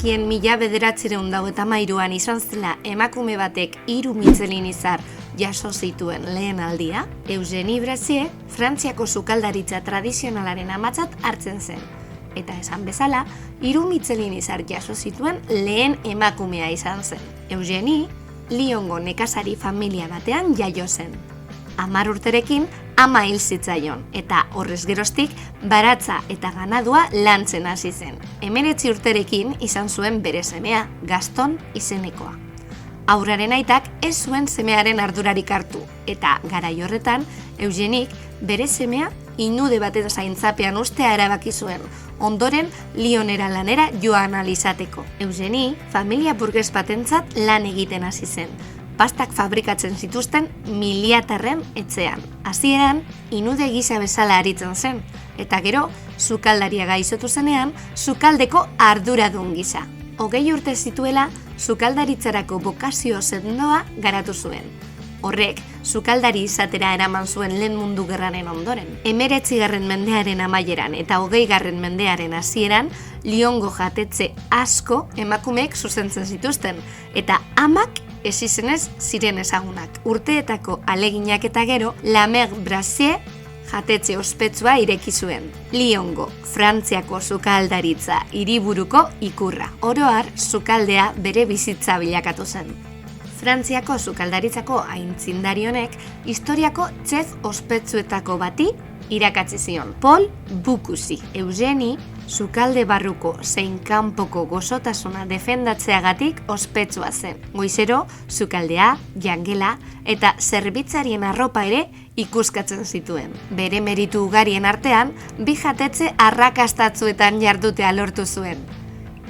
zekien 1993an izan zela emakume batek 3 Michelin izar jaso zituen lehen aldia, Eugenie Brassier Frantziako sukaldaritza tradizionalaren amatzat hartzen zen. Eta esan bezala, 3 Michelin izar jaso zituen lehen emakumea izan zen. Eugenie, Lyongo nekazari familia batean jaio zen. 10 urterekin ama hil zitzaion, eta horrez geroztik baratza eta ganadua lantzen hasi zen. 19 urterekin izan zuen bere semea, Gaston izenekoa. Haurraren aitak ez zuen semearen ardurarik hartu, eta garai horretan, Eugenik bere semea inude baten zaintzapean ustea erabaki zuen, ondoren Lyonera lanera joan ahal izateko. Eugenie familia burges batentzat lan egiten hasi zen, pastak fabrikatzen zituzten miliatarren etxean. Hasieran, inude gisa bezala aritzen zen, eta gero, sukaldaria gaizotu zenean, sukaldeko arduradun gisa. 20 urte zituela, sukaldaritzarako bokazio sendoa garatu zuen. Horrek, sukaldari izatera eraman zuen lehen mundu gerraren ondoren. 19. mendearen amaieran eta 20. mendearen hasieran, Lyongo jatetxe asko emakumeek zuzentzen zituzten, eta amak ez izenez ziren ezagunak. Urteetako aleginak eta gero, La Mère Brassier jatetxe ospetsua ireki zuen. Lyongo, Frantziako sukaldaritza hiriburuko ikurra. Oro har, sukaldea bere bizitza bilakatu zen. Frantziako sukaldaritzako aintzindari honek historiako chef ospetsuetako bati irakatsi zion. Paul Bocuse. Eugenie sukalde barruko zein kanpoko gozotasuna defendatzeagatik ospetsua zen. Goizero, sukaldea, jangela eta zerbitzarien arropa ere ikuskatzen zituen. Bere meritu ugarien artean, 2 jatetxe arrakastatzuetan jardutea lortu zuen.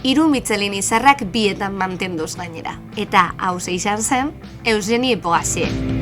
3 Michelin izarrak 2etan mantenduz gainera. Eta hauze izan zen, Eugenie Brassier.